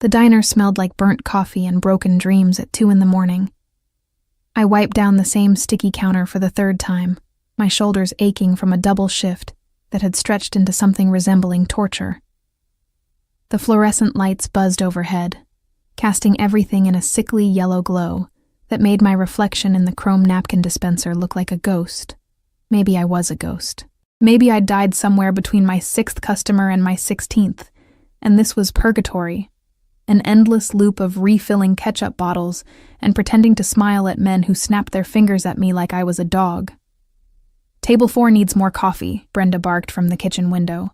The diner smelled like burnt coffee and broken dreams at 2 a.m. I wiped down the same sticky counter for the third time, my shoulders aching from a double shift that had stretched into something resembling torture. The fluorescent lights buzzed overhead, casting everything in a sickly yellow glow that made my reflection in the chrome napkin dispenser look like a ghost. Maybe I was a ghost. Maybe I'd died somewhere between my 6th customer and my 16th, and this was purgatory, an endless loop of refilling ketchup bottles and pretending to smile at men who snapped their fingers at me like I was a dog. "Table 4 needs more coffee," Brenda barked from the kitchen window,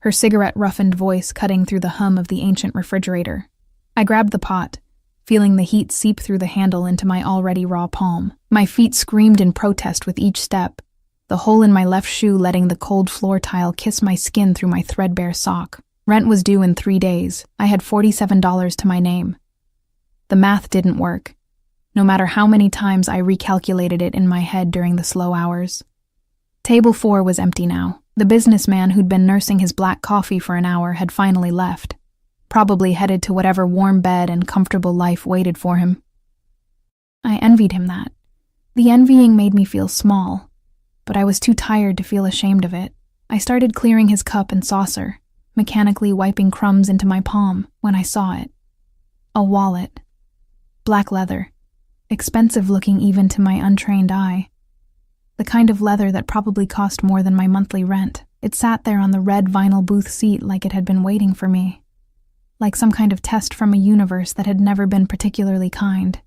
her cigarette-roughened voice cutting through the hum of the ancient refrigerator. I grabbed the pot, feeling the heat seep through the handle into my already raw palm. My feet screamed in protest with each step, the hole in my left shoe letting the cold floor tile kiss my skin through my threadbare sock. Rent was due in 3 days. I had $47 to my name. The math didn't work, no matter how many times I recalculated it in my head during the slow hours. Table 4 was empty now. The businessman who'd been nursing his black coffee for an hour had finally left, probably headed to whatever warm bed and comfortable life waited for him. I envied him that. The envying made me feel small, but I was too tired to feel ashamed of it. I started clearing his cup and saucer, mechanically wiping crumbs into my palm when I saw it. A wallet. Black leather. Expensive looking even to my untrained eye. The kind of leather that probably cost more than my monthly rent. It sat there on the red vinyl booth seat like it had been waiting for me. Like some kind of test from a universe that had never been particularly kind.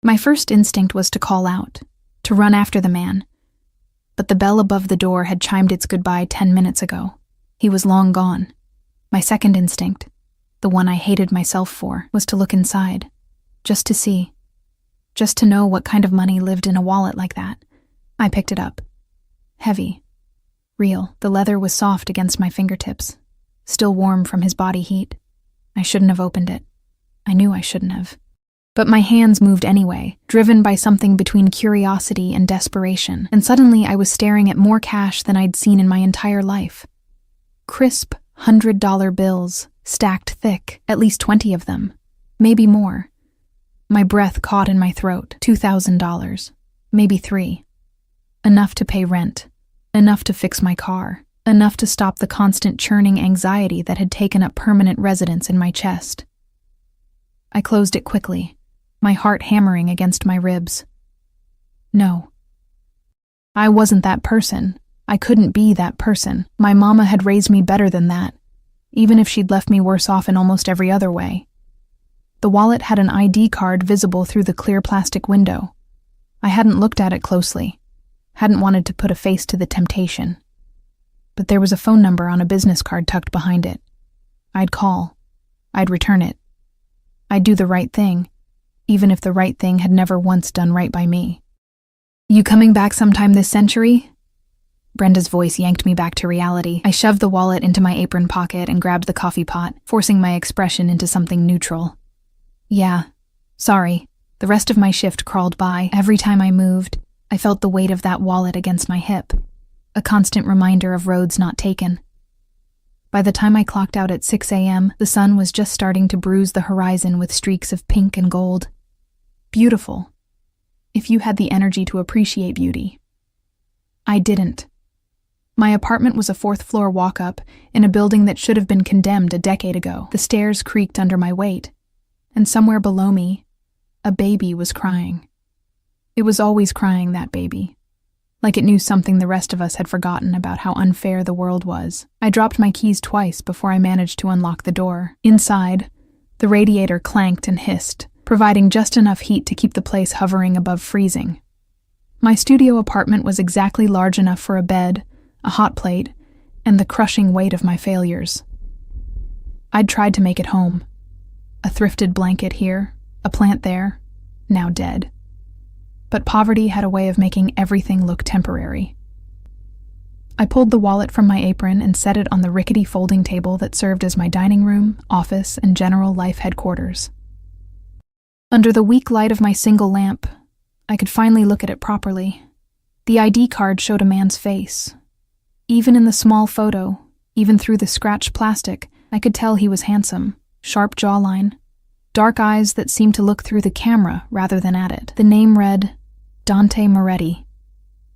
My first instinct was to call out, to run after the man. But the bell above the door had chimed its goodbye 10 minutes ago. He was long gone. My second instinct, the one I hated myself for, was to look inside. Just to see. Just to know what kind of money lived in a wallet like that. I picked it up. Heavy. Real. The leather was soft against my fingertips, still warm from his body heat. I shouldn't have opened it. I knew I shouldn't have. But my hands moved anyway, driven by something between curiosity and desperation, and suddenly I was staring at more cash than I'd seen in my entire life. Crisp $100 bills, stacked thick, at least 20 of them, maybe more. My breath caught in my throat. $2,000, maybe 3. Enough to pay rent, enough to fix my car, enough to stop the constant churning anxiety that had taken up permanent residence in my chest. I closed it quickly, my heart hammering against my ribs. No. I wasn't that person. I couldn't be that person. My mama had raised me better than that, even if she'd left me worse off in almost every other way. The wallet had an ID card visible through the clear plastic window. I hadn't looked at it closely, hadn't wanted to put a face to the temptation. But there was a phone number on a business card tucked behind it. I'd call. I'd return it. I'd do the right thing, even if the right thing had never once done right by me. "You coming back sometime this century?" Brenda's voice yanked me back to reality. I shoved the wallet into my apron pocket and grabbed the coffee pot, forcing my expression into something neutral. "Yeah, sorry." The rest of my shift crawled by. Every time I moved, I felt the weight of that wallet against my hip, a constant reminder of roads not taken. By the time I clocked out at 6 a.m., the sun was just starting to bruise the horizon with streaks of pink and gold. Beautiful. If you had the energy to appreciate beauty. I didn't. My apartment was a 4th-floor walk-up in a building that should have been condemned a decade ago. The stairs creaked under my weight, and somewhere below me, a baby was crying. It was always crying, that baby. Like it knew something the rest of us had forgotten about how unfair the world was. I dropped my keys twice before I managed to unlock the door. Inside, the radiator clanked and hissed, providing just enough heat to keep the place hovering above freezing. My studio apartment was exactly large enough for a bed, a hot plate, and the crushing weight of my failures. I'd tried to make it home. A thrifted blanket here, a plant there, now dead. But poverty had a way of making everything look temporary. I pulled the wallet from my apron and set it on the rickety folding table that served as my dining room, office, and general life headquarters. Under the weak light of my single lamp, I could finally look at it properly. The ID card showed a man's face. Even in the small photo, even through the scratched plastic, I could tell he was handsome. sharp jawline, dark eyes that seemed to look through the camera rather than at it. The name read, Dante Moretti.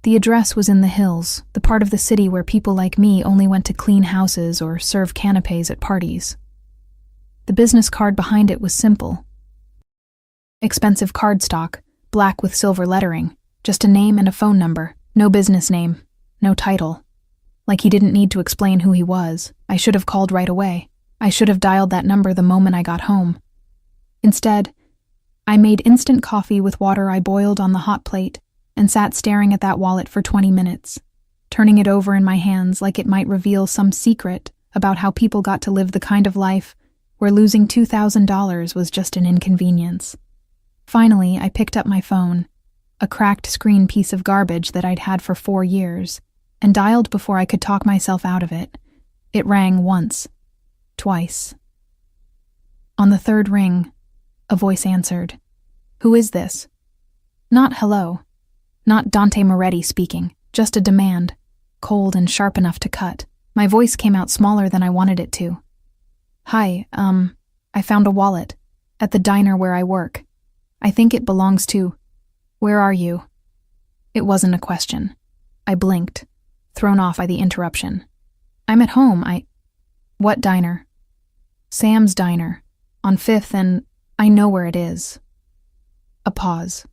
The address was in the hills, the part of the city where people like me only went to clean houses or serve canapes at parties. The business card behind it was simple. Expensive cardstock, black with silver lettering, just a name and a phone number, no business name, no title. Like he didn't need to explain who he was. I should have called right away. I should have dialed that number the moment I got home. Instead, I made instant coffee with water I boiled on the hot plate and sat staring at that wallet for 20 minutes, turning it over in my hands like it might reveal some secret about how people got to live the kind of life where losing $2,000 was just an inconvenience. Finally, I picked up my phone, a cracked screen piece of garbage that I'd had for 4 years, and dialed before I could talk myself out of it. It rang once, twice. On the third ring, a voice answered. Who is this? Not hello. Not Dante Moretti speaking, just a demand, cold and sharp enough to cut. My voice came out smaller than I wanted it to. Hi, I found a wallet at the diner where I work. I think it belongs to... Where are you? It wasn't a question. I blinked, thrown off by the interruption. I'm at home, What diner? Sam's Diner, on 5th and I know where it is. A pause.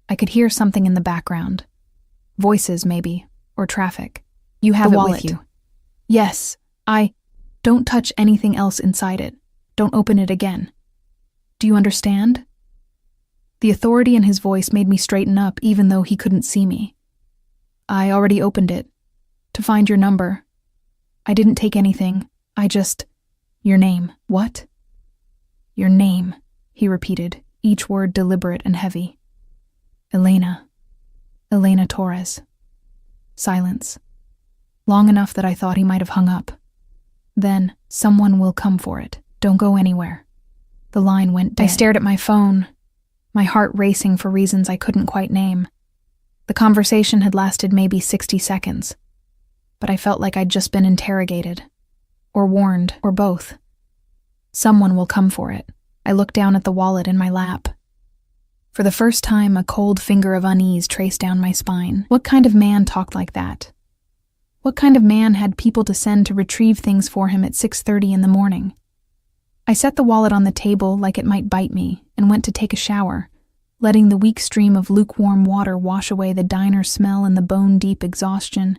I could hear something in the background. Voices, maybe, or traffic. You have it with you. Yes, Don't touch anything else inside it. Don't open it again. Do you understand? The authority in his voice made me straighten up even though he couldn't see me. I already opened it. To find your number. I didn't take anything. Your name. What? Your name, he repeated, each word deliberate and heavy. Elena Torres. Silence. Long enough that I thought he might have hung up. Then, someone will come for it. Don't go anywhere. The line went dead. I stared at my phone, my heart racing for reasons I couldn't quite name. The conversation had lasted maybe 60 seconds, but I felt like I'd just been interrogated, or warned, or both. Someone will come for it. I looked down at the wallet in my lap. For the first time, a cold finger of unease traced down my spine. What kind of man talked like that? What kind of man had people to send to retrieve things for him at 6:30 in the morning? I set the wallet on the table like it might bite me and went to take a shower, letting the weak stream of lukewarm water wash away the diner smell and the bone-deep exhaustion.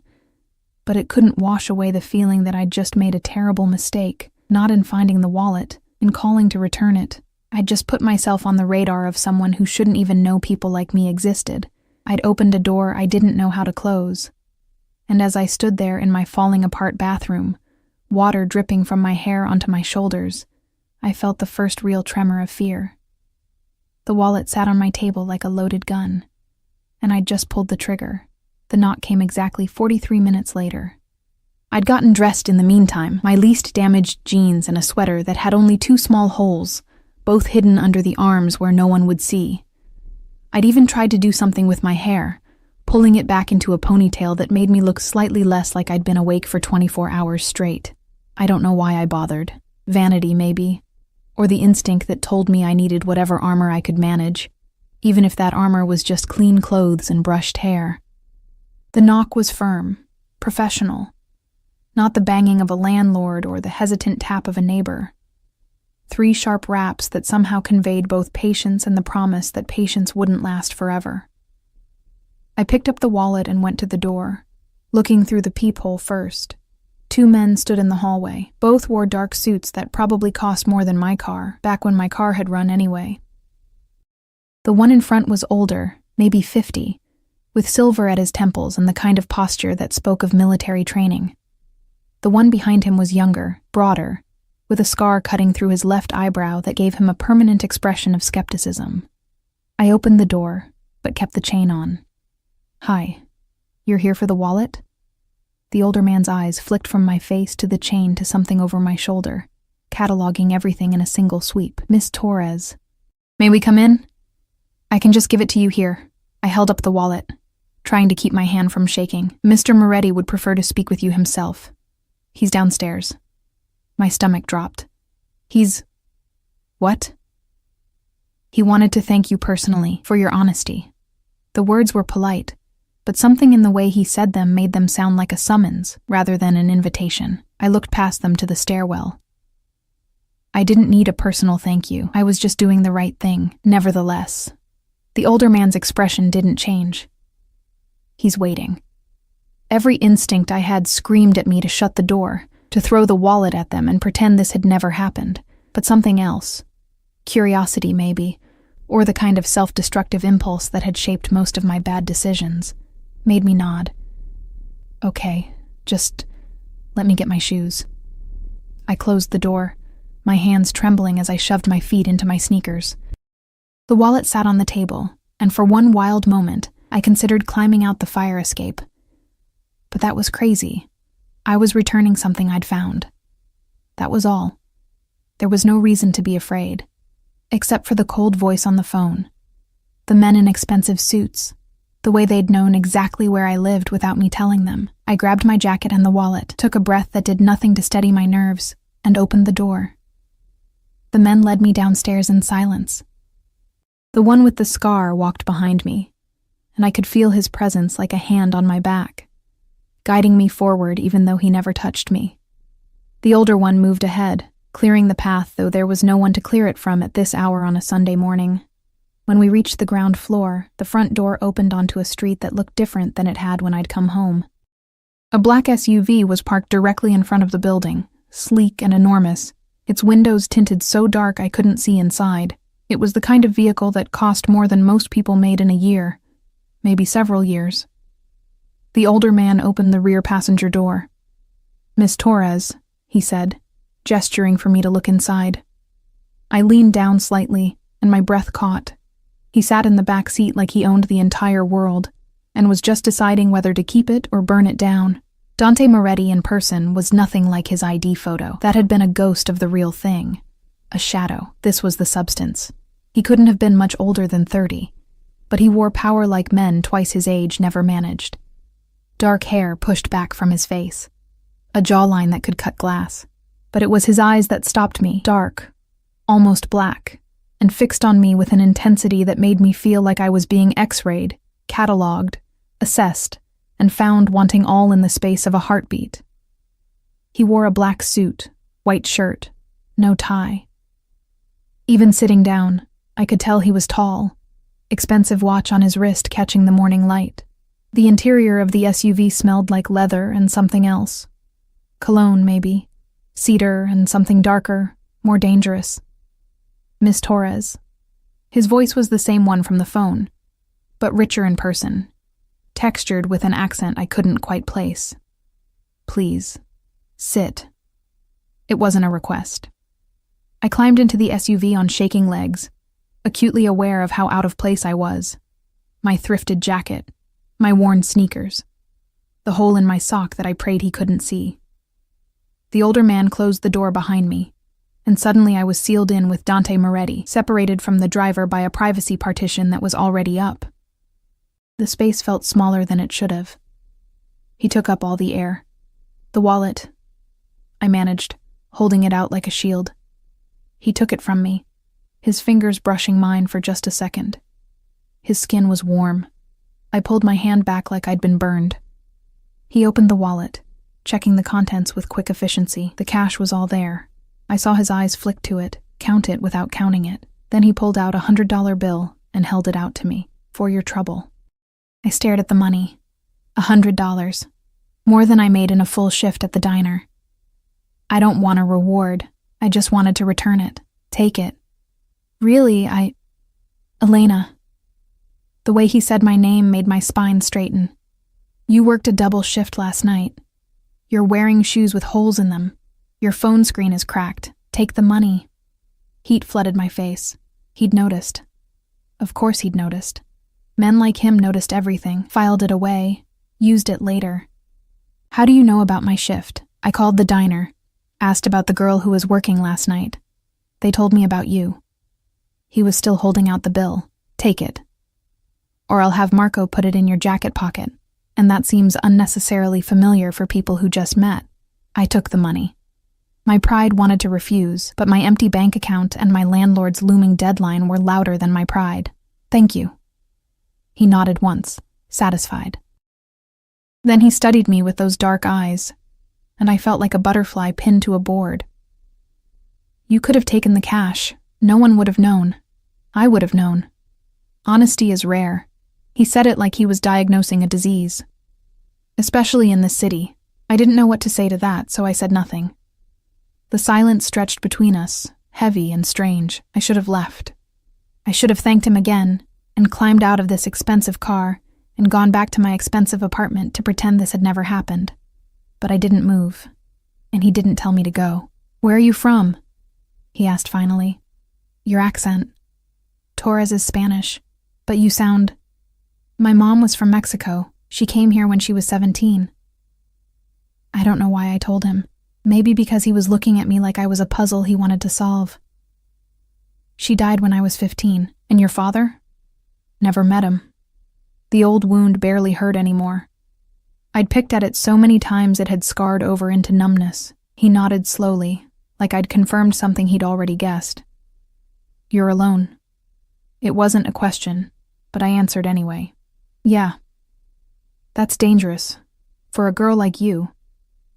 But it couldn't wash away the feeling that I'd just made a terrible mistake, not in finding the wallet, in calling to return it. I'd just put myself on the radar of someone who shouldn't even know people like me existed. I'd opened a door I didn't know how to close. And as I stood there in my falling-apart bathroom, water dripping from my hair onto my shoulders, I felt the first real tremor of fear. The wallet sat on my table like a loaded gun, and I'd just pulled the trigger. The knock came exactly 43 minutes later. I'd gotten dressed in the meantime, my least damaged jeans and a sweater that had only 2 small holes, both hidden under the arms where no one would see. I'd even tried to do something with my hair, pulling it back into a ponytail that made me look slightly less like I'd been awake for 24 hours straight. I don't know why I bothered. Vanity, maybe. Or the instinct that told me I needed whatever armor I could manage, even if that armor was just clean clothes and brushed hair. The knock was firm, professional. Not the banging of a landlord or the hesitant tap of a neighbor. 3 sharp raps that somehow conveyed both patience and the promise that patience wouldn't last forever. I picked up the wallet and went to the door, looking through the peephole first. 2 men stood in the hallway. Both wore dark suits that probably cost more than my car, back when my car had run anyway. The one in front was older, maybe 50, with silver at his temples and the kind of posture that spoke of military training. The one behind him was younger, broader, with a scar cutting through his left eyebrow that gave him a permanent expression of skepticism. I opened the door, but kept the chain on. Hi, you're here for the wallet? The older man's eyes flicked from my face to the chain to something over my shoulder, cataloging everything in a single sweep. Miss Torres. May we come in? I can just give it to you here. I held up the wallet, trying to keep my hand from shaking. Mr. Moretti would prefer to speak with you himself. He's downstairs. My stomach dropped. What? He wanted to thank you personally for your honesty. The words were polite, but something in the way he said them made them sound like a summons rather than an invitation. I looked past them to the stairwell. I didn't need a personal thank you. I was just doing the right thing. Nevertheless, the older man's expression didn't change. He's waiting. Every instinct I had screamed at me to shut the door, to throw the wallet at them and pretend this had never happened. But something else, curiosity maybe, or the kind of self-destructive impulse that had shaped most of my bad decisions, made me nod. Okay, just let me get my shoes. I closed the door, my hands trembling as I shoved my feet into my sneakers. The wallet sat on the table, and for one wild moment, I considered climbing out the fire escape. But that was crazy. I was returning something I'd found. That was all. There was no reason to be afraid, except for the cold voice on the phone, the men in expensive suits, the way they'd known exactly where I lived without me telling them. I grabbed my jacket and the wallet, took a breath that did nothing to steady my nerves, and opened the door. The men led me downstairs in silence. The one with the scar walked behind me, and I could feel his presence like a hand on my back, guiding me forward even though he never touched me. The older one moved ahead, clearing the path, though there was no one to clear it from at this hour on a Sunday morning. When we reached the ground floor, the front door opened onto a street that looked different than it had when I'd come home. A black SUV was parked directly in front of the building, sleek and enormous, its windows tinted so dark I couldn't see inside. It was the kind of vehicle that cost more than most people made in a year, maybe several years. The older man opened the rear passenger door. "Miss Torres," he said, gesturing for me to look inside. I leaned down slightly, and my breath caught. He sat in the back seat like he owned the entire world, and was just deciding whether to keep it or burn it down. Dante Moretti in person was nothing like his ID photo. That had been a ghost of the real thing. A shadow. This was the substance. He couldn't have been much older than 30, but he wore power like men twice his age never managed. Dark hair pushed back from his face, a jawline that could cut glass. But it was his eyes that stopped me, dark, almost black, and fixed on me with an intensity that made me feel like I was being X-rayed, catalogued, assessed, and found wanting all in the space of a heartbeat. He wore a black suit, white shirt, no tie. Even sitting down, I could tell he was tall, expensive watch on his wrist catching the morning light. The interior of the SUV smelled like leather and something else. Cologne, maybe. Cedar and something darker, more dangerous. "Miss Torres." His voice was the same one from the phone, but richer in person, textured with an accent I couldn't quite place. "Please, sit." It wasn't a request. I climbed into the SUV on shaking legs, acutely aware of how out of place I was. My thrifted jacket, my worn sneakers, the hole in my sock that I prayed he couldn't see. The older man closed the door behind me, and suddenly I was sealed in with Dante Moretti, separated from the driver by a privacy partition that was already up. The space felt smaller than it should have. He took up all the air. The wallet, I managed, holding it out like a shield. He took it from me, his fingers brushing mine for just a second. His skin was warm. I pulled my hand back like I'd been burned. He opened the wallet, checking the contents with quick efficiency. The cash was all there. I saw his eyes flick to it, count it without counting it. Then he pulled out a $100 bill and held it out to me. "For your trouble." I stared at the money. $100. More than I made in a full shift at the diner. "I don't want a reward. I just wanted to return it. Take it." "Really, Elena." The way he said my name made my spine straighten. "You worked a double shift last night. You're wearing shoes with holes in them. Your phone screen is cracked. Take the money." Heat flooded my face. He'd noticed. Of course he'd noticed. Men like him noticed everything, filed it away, used it later. "How do you know about my shift?" I called the diner, asked about the girl who was working last night. "They told me about you." He was still holding out the bill. "Take it. Or I'll have Marco put it in your jacket pocket. And that seems unnecessarily familiar for people who just met." I took the money. My pride wanted to refuse, but my empty bank account and my landlord's looming deadline were louder than my pride. "Thank you." He nodded once, satisfied. Then he studied me with those dark eyes, and I felt like a butterfly pinned to a board. "You could have taken the cash. No one would have known. I would have known. Honesty is rare." He said it like he was diagnosing a disease. "Especially in this city." I didn't know what to say to that, so I said nothing. The silence stretched between us, heavy and strange. I should have left. I should have thanked him again, and climbed out of this expensive car, and gone back to my expensive apartment to pretend this had never happened. But I didn't move, and he didn't tell me to go. "Where are you from?" he asked finally. "Your accent. Torres is Spanish, but you sound—" "My mom was from Mexico. She came here when she was 17. I don't know why I told him. Maybe because he was looking at me like I was a puzzle he wanted to solve. "She died when I was 15. And your father?" "Never met him." The old wound barely hurt anymore. I'd picked at it so many times it had scarred over into numbness. He nodded slowly, like I'd confirmed something he'd already guessed. "You're alone." It wasn't a question, but I answered anyway. "Yeah." "That's dangerous. For a girl like you."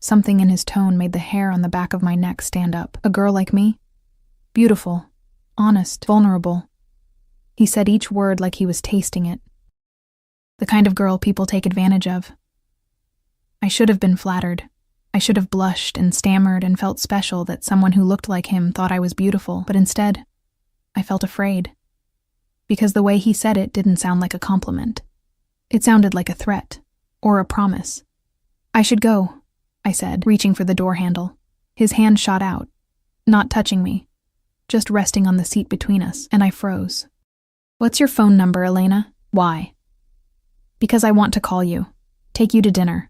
Something in his tone made the hair on the back of my neck stand up. "A girl like me? Beautiful, honest, vulnerable." He said each word like he was tasting it. "The kind of girl people take advantage of." I should have been flattered. I should have blushed and stammered and felt special that someone who looked like him thought I was beautiful, but instead, I felt afraid. Because the way he said it didn't sound like a compliment. It sounded like a threat, or a promise. "I should go," I said, reaching for the door handle. His hand shot out, not touching me, just resting on the seat between us, and I froze. "What's your phone number, Elena?" "Why?" "Because I want to call you, take you to dinner,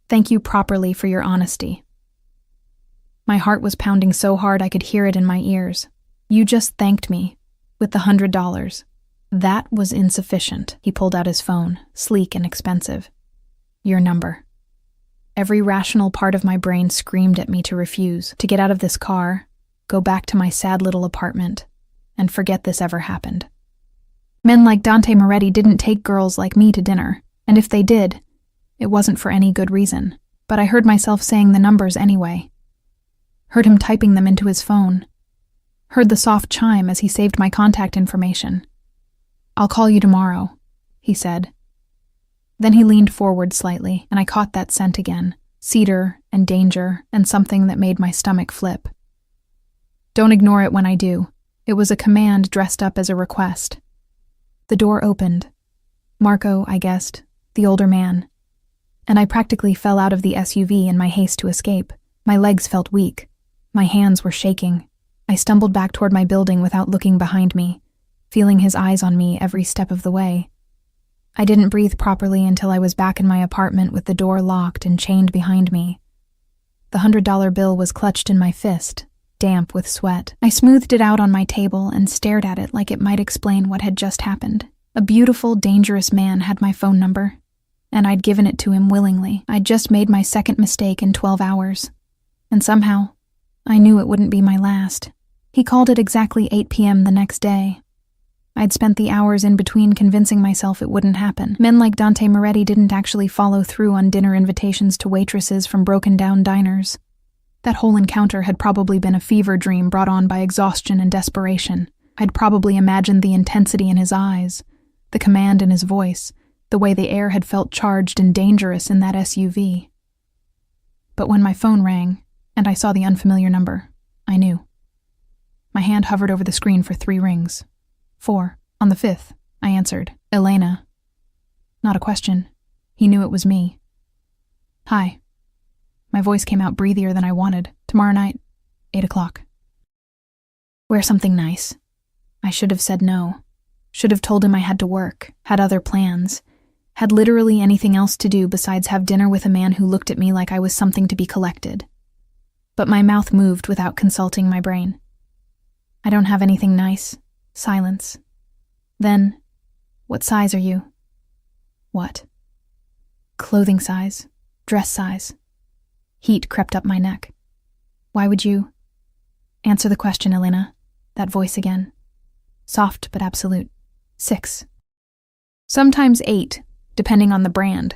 thank you properly for your honesty." My heart was pounding so hard I could hear it in my ears. "You just thanked me, with the $100. That was insufficient." He pulled out his phone, sleek and expensive. "Your number." Every rational part of my brain screamed at me to refuse, to get out of this car, go back to my sad little apartment, and forget this ever happened. Men like Dante Moretti didn't take girls like me to dinner, and if they did, it wasn't for any good reason. But I heard myself saying the numbers anyway. Heard him typing them into his phone. Heard the soft chime as he saved my contact information. "I'll call you tomorrow," he said. Then he leaned forward slightly, and I caught that scent again, cedar and danger and something that made my stomach flip. Don't ignore it when I do. It was a command dressed up as a request. The door opened. Marco, I guessed, the older man. And I practically fell out of the SUV in my haste to escape. My legs felt weak. My hands were shaking. I stumbled back toward my building without looking behind me, feeling his eyes on me every step of the way. I didn't breathe properly until I was back in my apartment with the door locked and chained behind me. The $100 bill was clutched in my fist, damp with sweat. I smoothed it out on my table and stared at it like it might explain what had just happened. A beautiful, dangerous man had my phone number, and I'd given it to him willingly. I'd just made my second mistake in 12 hours, and somehow, I knew it wouldn't be my last. He called at exactly 8 p.m. the next day. I'd spent the hours in between convincing myself it wouldn't happen. Men like Dante Moretti didn't actually follow through on dinner invitations to waitresses from broken-down diners. That whole encounter had probably been a fever dream brought on by exhaustion and desperation. I'd probably imagined the intensity in his eyes, the command in his voice, the way the air had felt charged and dangerous in that SUV. But when my phone rang, and I saw the unfamiliar number, I knew. My hand hovered over the screen for 3 rings. 4. On the 5th, I answered. "Elena." Not a question. He knew it was me. "Hi." My voice came out breathier than I wanted. "Tomorrow night, 8 o'clock. "Wear something nice." I should have said no. Should have told him I had to work, had other plans, had literally anything else to do besides have dinner with a man who looked at me like I was something to be collected. But my mouth moved without consulting my brain. "I don't have anything nice." Silence. Then, "What size are you?" "What?" "Clothing size. Dress size." Heat crept up my neck. Why would you? Answer the question, Elena. That voice again. Soft but absolute. 6. Sometimes 8, depending on the brand.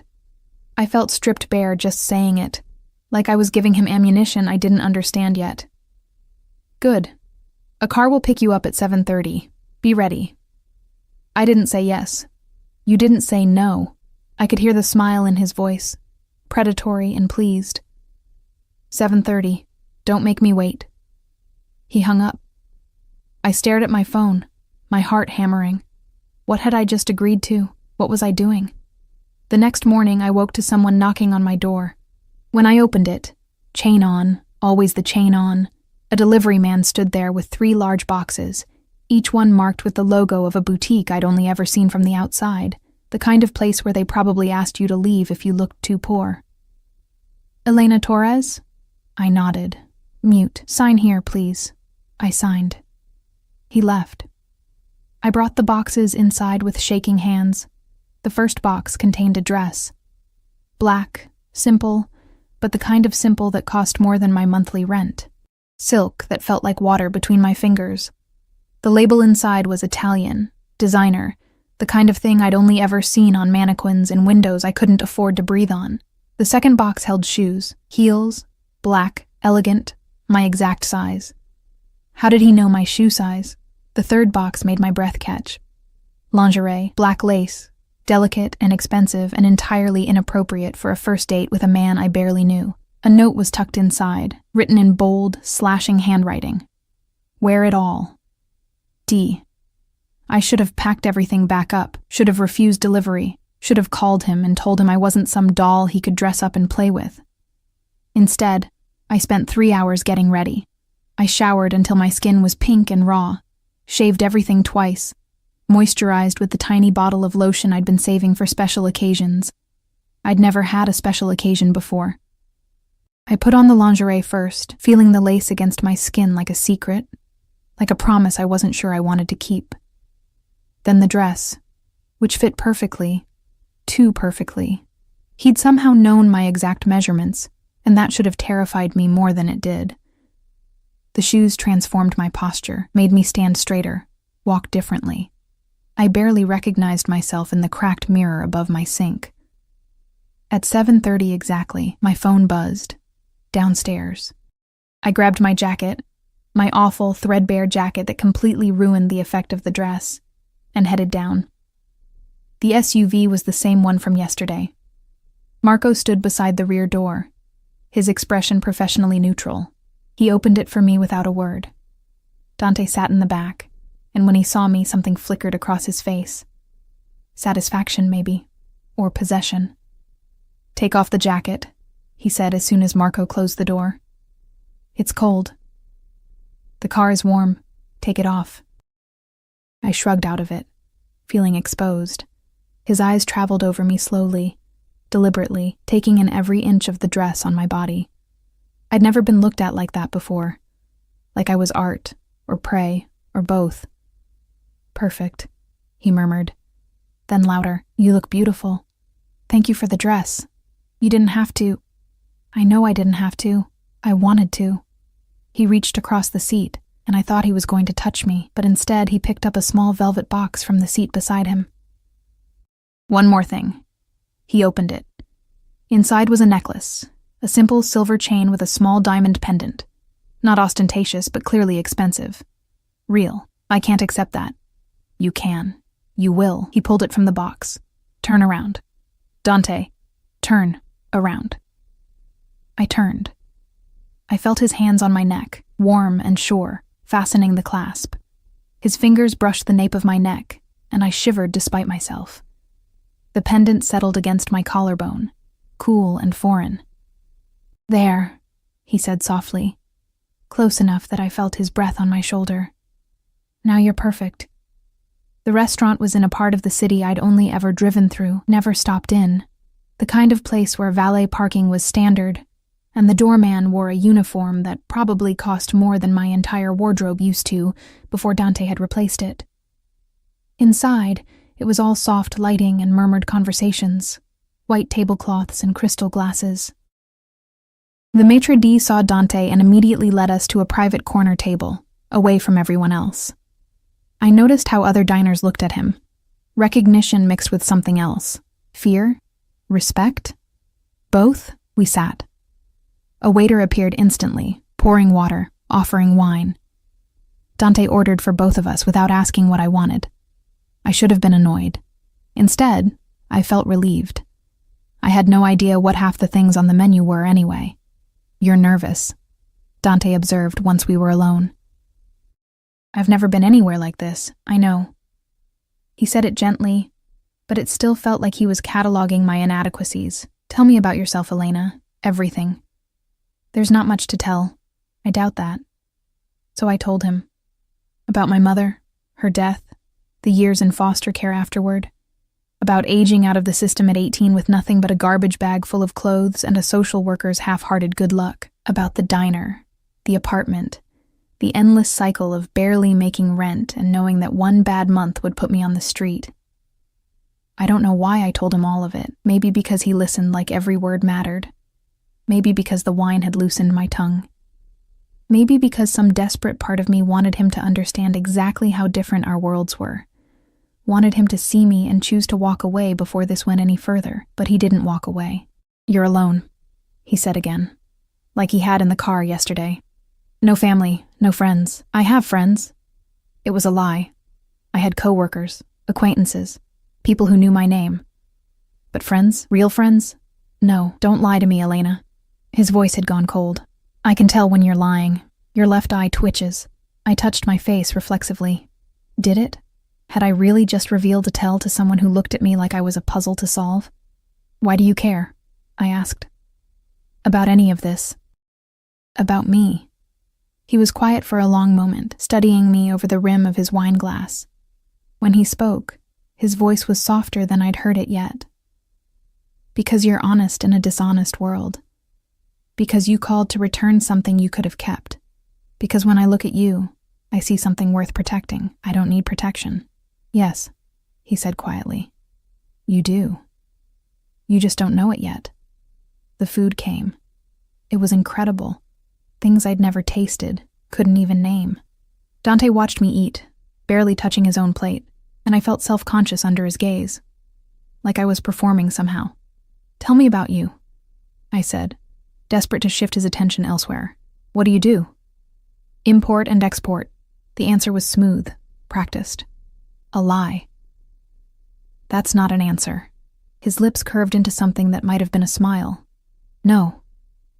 I felt stripped bare just saying it, like I was giving him ammunition I didn't understand yet. Good. A car will pick you up at 7:30. Be ready. I didn't say yes. You didn't say no. I could hear the smile in his voice, predatory and pleased. 7:30. Don't make me wait. He hung up. I stared at my phone, my heart hammering. What had I just agreed to? What was I doing? The next morning, I woke to someone knocking on my door. When I opened it, chain on, always the chain on, a delivery man stood there with 3 large boxes, each one marked with the logo of a boutique I'd only ever seen from the outside, the kind of place where they probably asked you to leave if you looked too poor. Elena Torres? I nodded. Mute. Sign here, please. I signed. He left. I brought the boxes inside with shaking hands. The first box contained a dress. Black, simple, but the kind of simple that cost more than my monthly rent. Silk that felt like water between my fingers. The label inside was Italian, designer, the kind of thing I'd only ever seen on mannequins in windows I couldn't afford to breathe on. The second box held shoes, heels, black, elegant, my exact size. How did he know my shoe size? The third box made my breath catch. Lingerie, black lace, delicate and expensive and entirely inappropriate for a first date with a man I barely knew. A note was tucked inside, written in bold, slashing handwriting. Wear it all. D. I should have packed everything back up, should have refused delivery, should have called him and told him I wasn't some doll he could dress up and play with. Instead, I spent 3 hours getting ready. I showered until my skin was pink and raw, shaved everything twice, moisturized with the tiny bottle of lotion I'd been saving for special occasions. I'd never had a special occasion before. I put on the lingerie first, feeling the lace against my skin like a secret, like a promise I wasn't sure I wanted to keep. Then the dress, which fit perfectly, too perfectly. He'd somehow known my exact measurements, and that should have terrified me more than it did. The shoes transformed my posture, made me stand straighter, walk differently. I barely recognized myself in the cracked mirror above my sink. At 7:30 exactly, my phone buzzed. Downstairs. I grabbed my jacket, my awful, threadbare jacket that completely ruined the effect of the dress, and headed down. The SUV was the same one from yesterday. Marco stood beside the rear door, his expression professionally neutral. He opened it for me without a word. Dante sat in the back, and when he saw me, something flickered across his face. Satisfaction, maybe, or possession. Take off the jacket, he said as soon as Marco closed the door. It's cold. The car is warm. Take it off. I shrugged out of it, feeling exposed. His eyes traveled over me slowly, deliberately, taking in every inch of the dress on my body. I'd never been looked at like that before, like I was art, or prey, or both. Perfect, he murmured. Then louder, you look beautiful. Thank you for the dress. You didn't have to. I know I didn't have to. I wanted to. He reached across the seat, and I thought he was going to touch me, but instead he picked up a small velvet box from the seat beside him. One more thing. He opened it. Inside was a necklace, a simple silver chain with a small diamond pendant. Not ostentatious, but clearly expensive. Real. I can't accept that. You can. You will. He pulled it from the box. Turn around. Dante, turn around. I turned. I felt his hands on my neck, warm and sure, fastening the clasp. His fingers brushed the nape of my neck, and I shivered despite myself. The pendant settled against my collarbone, cool and foreign. There, he said softly, close enough that I felt his breath on my shoulder. Now you're perfect. The restaurant was in a part of the city I'd only ever driven through, never stopped in, the kind of place where valet parking was standard, and the doorman wore a uniform that probably cost more than my entire wardrobe used to before Dante had replaced it. Inside, it was all soft lighting and murmured conversations, white tablecloths and crystal glasses. The maitre d' saw Dante and immediately led us to a private corner table, away from everyone else. I noticed how other diners looked at him. Recognition mixed with something else. Fear? Respect? Both? We sat. A waiter appeared instantly, pouring water, offering wine. Dante ordered for both of us without asking what I wanted. I should have been annoyed. Instead, I felt relieved. I had no idea what half the things on the menu were anyway. "You're nervous," Dante observed once we were alone. "I've never been anywhere like this, I know." He said it gently, but it still felt like he was cataloging my inadequacies. "Tell me about yourself, Elena. Everything." "There's not much to tell. I doubt that." So I told him. About my mother, her death, the years in foster care afterward. About aging out of the system at 18 with nothing but a garbage bag full of clothes and a social worker's half-hearted good luck. About the diner, the apartment, the endless cycle of barely making rent and knowing that one bad month would put me on the street. I don't know why I told him all of it. Maybe because he listened like every word mattered. Maybe because the wine had loosened my tongue. Maybe because some desperate part of me wanted him to understand exactly how different our worlds were. Wanted him to see me and choose to walk away before this went any further, but he didn't walk away. "You're alone," he said again, like he had in the car yesterday. "No family, no friends. I have friends." It was a lie. I had coworkers, acquaintances, people who knew my name. But friends? Real friends? No, don't lie to me, Elena. His voice had gone cold. "I can tell when you're lying. Your left eye twitches." I touched my face reflexively. Did it? Had I really just revealed a tell to someone who looked at me like I was a puzzle to solve? "Why do you care?" I asked. "About any of this." "About me." He was quiet for a long moment, studying me over the rim of his wine glass. When he spoke, his voice was softer than I'd heard it yet. "Because you're honest in a dishonest world. Because you called to return something you could have kept. Because when I look at you, I see something worth protecting. I don't need protection." "Yes," he said quietly. "You do. You just don't know it yet." The food came. It was incredible. Things I'd never tasted, couldn't even name. Dante watched me eat, barely touching his own plate, and I felt self-conscious under his gaze. Like I was performing somehow. "Tell me about you," I said, desperate to shift his attention elsewhere. "What do you do?" "Import and export." The answer was smooth, practiced. A lie. "That's not an answer." His lips curved into something that might have been a smile. "No,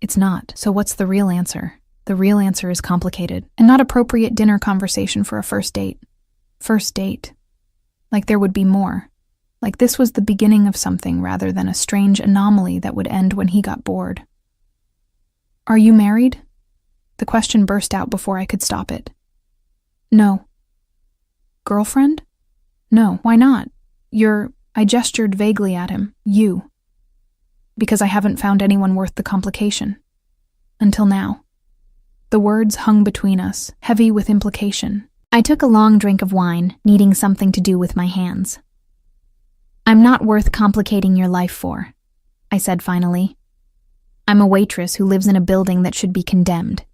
it's not. So what's the real answer?" "The real answer is complicated, and not appropriate dinner conversation for a first date." First date. Like there would be more. Like this was the beginning of something rather than a strange anomaly that would end when he got bored. "Are you married?" The question burst out before I could stop it. "No." "Girlfriend?" "No, why not? I gestured vaguely at him. "You." "Because I haven't found anyone worth the complication. Until now." The words hung between us, heavy with implication. I took a long drink of wine, needing something to do with my hands. "I'm not worth complicating your life for," I said finally. "I'm a waitress who lives in a building that should be condemned.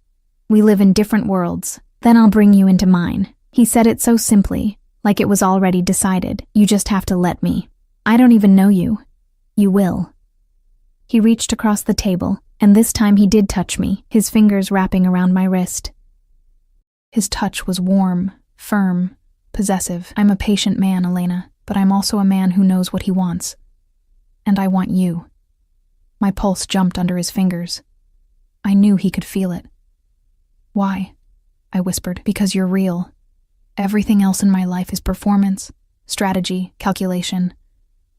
We live in different worlds. Then I'll bring you into mine." He said it so simply, like it was already decided. "You just have to let me. I don't even know you. You will." He reached across the table, and this time he did touch me, his fingers wrapping around my wrist. His touch was warm, firm, possessive. I'm a patient man, Elena, but I'm also a man who knows what he wants. And I want you. My pulse jumped under his fingers. I knew he could feel it. "Why?" I whispered. "Because you're real. Everything else in my life is performance, strategy, calculation.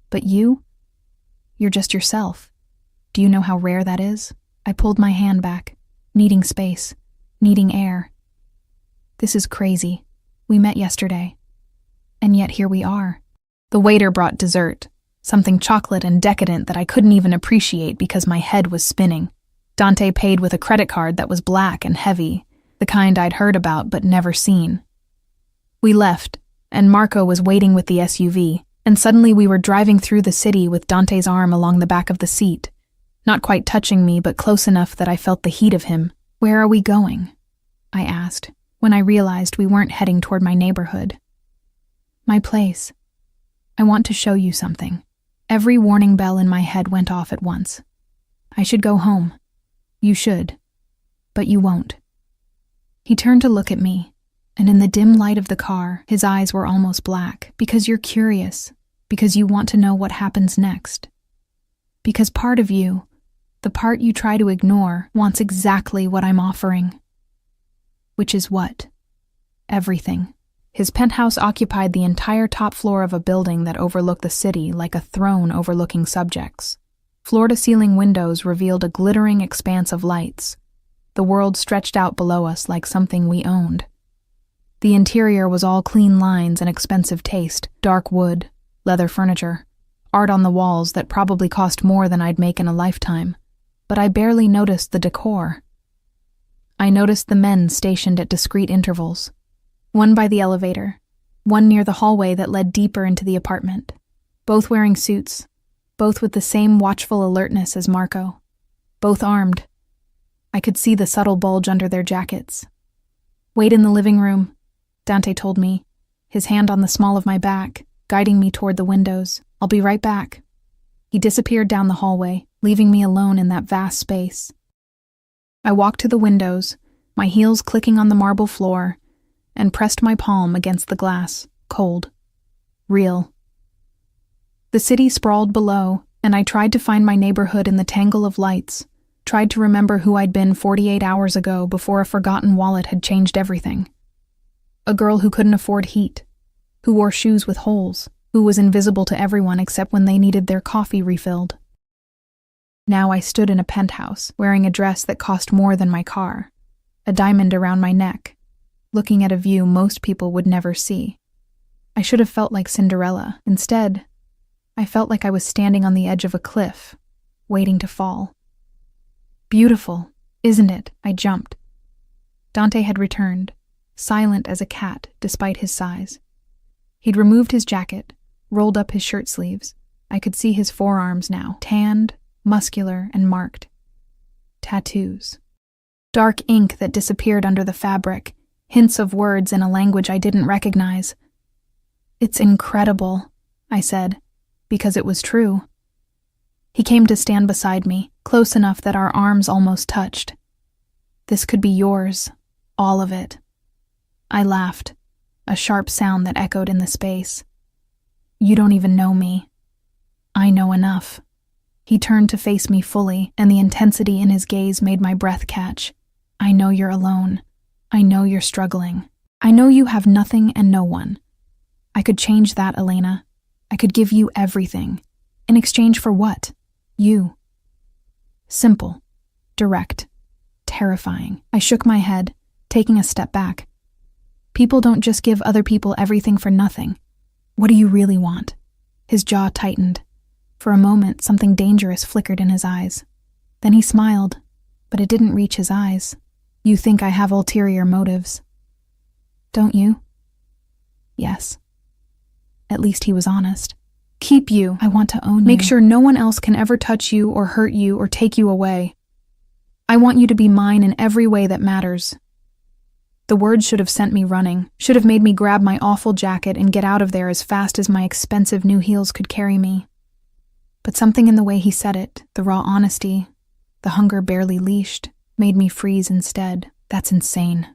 But you're just yourself. Do you know how rare that is?" I pulled my hand back, needing space, needing air. "This is crazy. We met yesterday. And yet here we are." The waiter brought dessert, something chocolate and decadent that I couldn't even appreciate because my head was spinning. Dante paid with a credit card that was black and heavy, the kind I'd heard about but never seen. We left, and Marco was waiting with the SUV, and suddenly we were driving through the city with Dante's arm along the back of the seat. not quite touching me, but close enough that I felt the heat of him. "Where are we going?" I asked, when I realized we weren't heading toward my neighborhood. "My place. I want to show you something." Every warning bell in my head went off at once. I should go home. You should. But you won't. He turned to look at me, and in the dim light of the car, his eyes were almost black. "Because you're curious. Because you want to know what happens next. Because part of you, the part you try to ignore, wants exactly what I'm offering." Which is what? Everything. His penthouse occupied the entire top floor of a building that overlooked the city like a throne overlooking subjects. Floor-to-ceiling windows revealed a glittering expanse of lights. The world stretched out below us like something we owned. The interior was all clean lines and expensive taste, dark wood, leather furniture, art on the walls that probably cost more than I'd make in a lifetime. But I barely noticed the decor. I noticed the men stationed at discrete intervals. One by the elevator, one near the hallway that led deeper into the apartment. Both wearing suits, both with the same watchful alertness as Marco. Both armed. I could see the subtle bulge under their jackets. "Wait in the living room," Dante told me, his hand on the small of my back, guiding me toward the windows. "I'll be right back." He disappeared down the hallway, leaving me alone in that vast space. I walked to the windows, my heels clicking on the marble floor, and pressed my palm against the glass, cold. Real. The city sprawled below, and I tried to find my neighborhood in the tangle of lights, tried to remember who I'd been 48 hours ago before a forgotten wallet had changed everything. A girl who couldn't afford heat, who wore shoes with holes, who was invisible to everyone except when they needed their coffee refilled. Now I stood in a penthouse, wearing a dress that cost more than my car, a diamond around my neck, looking at a view most people would never see. I should have felt like Cinderella. Instead, I felt like I was standing on the edge of a cliff, waiting to fall. "Beautiful, isn't it?" I jumped. Dante had returned, silent as a cat despite his size. He'd removed his jacket, rolled up his shirt sleeves. I could see his forearms now, tanned, muscular, and marked. Tattoos. Dark ink that disappeared under the fabric, hints of words in a language I didn't recognize. "It's incredible," I said, because it was true. He came to stand beside me, close enough that our arms almost touched. "This could be yours, all of it." I laughed, a sharp sound that echoed in the space. "You don't even know me." "I know enough." He turned to face me fully, and the intensity in his gaze made my breath catch. "I know you're alone. I know you're struggling. I know you have nothing and no one. I could change that, Elena. I could give you everything. In exchange for what? You." Simple, direct, terrifying. I shook my head, taking a step back. People don't just give other people everything for nothing. What do you really want? His jaw tightened. For a moment, something dangerous flickered in his eyes. Then he smiled, but it didn't reach his eyes. "You think I have ulterior motives. Don't you?" "Yes." At least he was honest. "Keep you. I want to own you. Make sure no one else can ever touch you or hurt you or take you away. I want you to be mine in every way that matters." The words should have sent me running, should have made me grab my awful jacket and get out of there as fast as my expensive new heels could carry me. But something in the way he said it, the raw honesty, the hunger barely leashed, made me freeze instead. "That's insane,"